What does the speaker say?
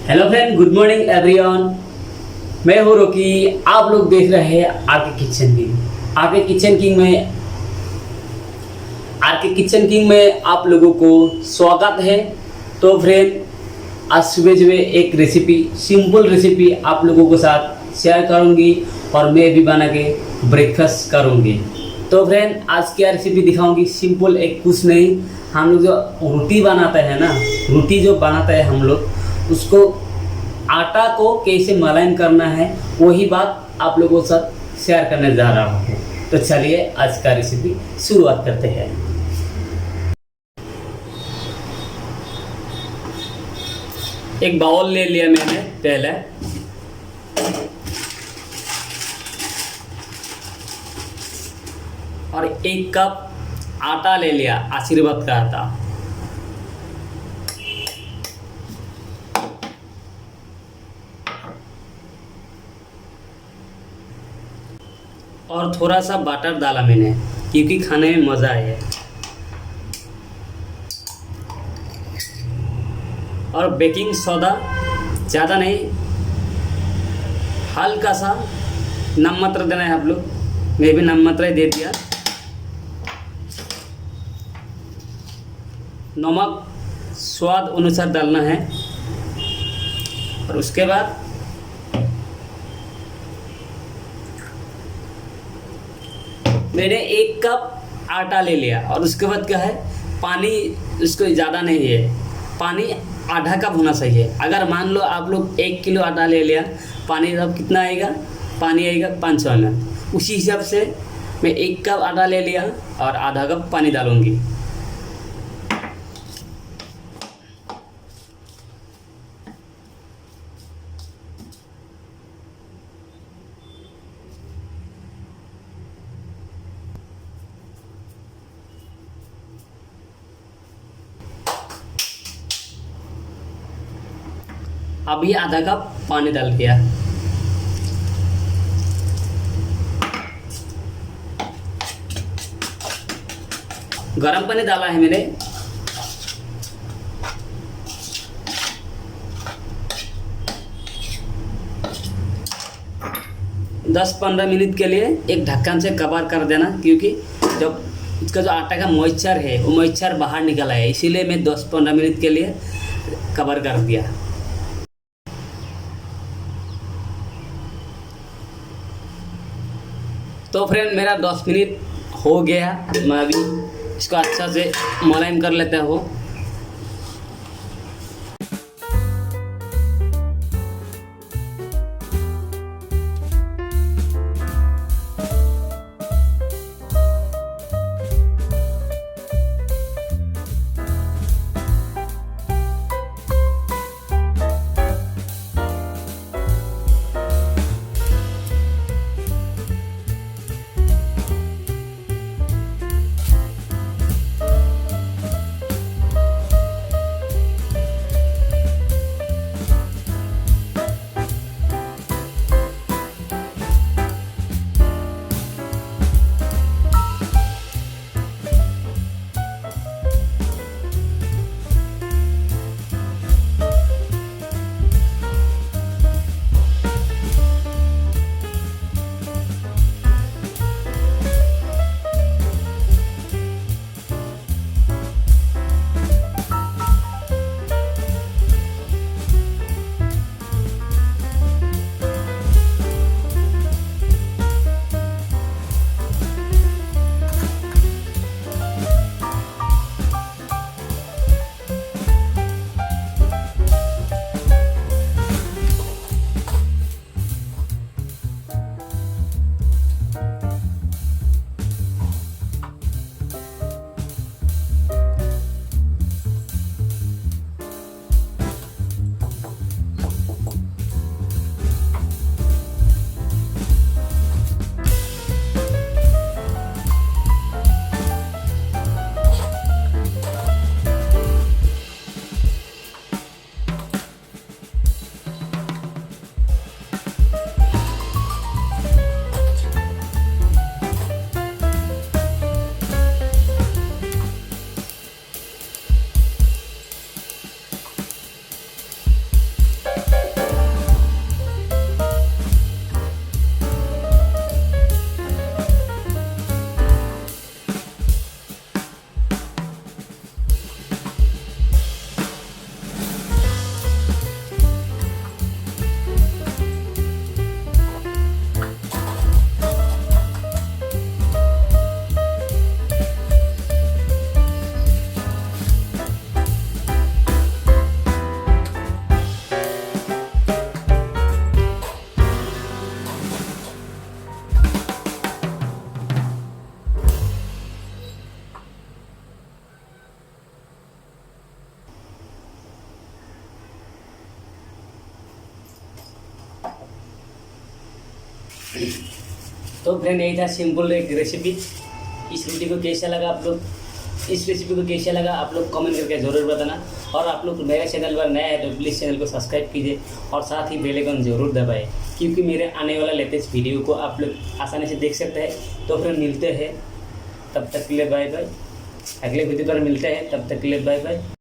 Hello friend, good morning everyone. मैं हूँ Rocky. आप लोग देख रहे हैं RK kitchen king. RK kitchen king में आप लोगों को स्वागत है। तो फ्रेंड, आज सुबह सुबह एक रेसिपी, सिंपल रेसिपी आप लोगों के साथ शेयर करूंगी और मैं भी बना के ब्रेकफास्ट करूंगी। तो फ्रेंड, आज क्या रेसिपी दिखाऊंगी, सिंपल, एक कुछ नहीं। हम लोग जो रोटी बनाते हैं ना, रोटी जो बनाते हैं हम लोग, उसको आटा को कैसे मलाइन करना है, वही बात आप लोगों के साथ शेयर करने जा रहा हूँ। तो चलिए आज का रेसिपी शुरुआत करते हैं। एक बाउल ले लिया मैंने पहले, और एक कप आटा ले लिया, आशीर्वाद का आटा। और थोड़ा सा बटर डाला मैंने, क्योंकि खाने में मज़ा आए। और बेकिंग सोडा ज़्यादा नहीं, हल्का सा नमक मात्र देना है आप लोग। मैं भी नमक मात्र दे दिया। नमक स्वाद अनुसार डालना है। और उसके बाद मैंने एक कप आटा ले लिया। और उसके बाद क्या है, पानी इसको ज़्यादा नहीं है, पानी आधा कप होना चाहिए। अगर मान लो आप लोग 1 किलो आटा ले लिया, पानी अब कितना आएगा, पानी आएगा 500 ml। उसी हिसाब से मैं 1 कप आटा ले लिया और आधा कप पानी डालूंगी। अभी आधा कप पानी डाल दिया। गरम पानी डाला है मैंने। दस 15 मिनट के लिए एक ढक्कन से कवर कर देना, क्योंकि जब इसका जो आटा का मॉइस्चर है वो मॉइस्चर बाहर निकला है, इसीलिए मैं 10-15 मिनट के लिए कवर कर दिया। तो फ्रेंड, मेरा 10 मिनट हो गया। मैं अभी इसको अच्छा से मुलायम कर लेता हूँ। तो फ्रेंड यही था सिंपल एक रेसिपी। इस वीडियो को कैसा लगा आप लोग, इस रेसिपी को कैसा लगा आप लोग कमेंट करके ज़रूर बताना। और आप लोग मेरे चैनल पर नया है तो प्लीज़ चैनल को सब्सक्राइब कीजिए और साथ ही बेल आइकन ज़रूर दबाएं, क्योंकि मेरे आने वाला लेटेस्ट वीडियो को आप लोग आसानी से देख सकते हैं। तो फिर मिलते हैं, तब तक के लिए बाय बाय। अगले वीडियो पर मिलते हैं, तब तक के लिए बाय बाय।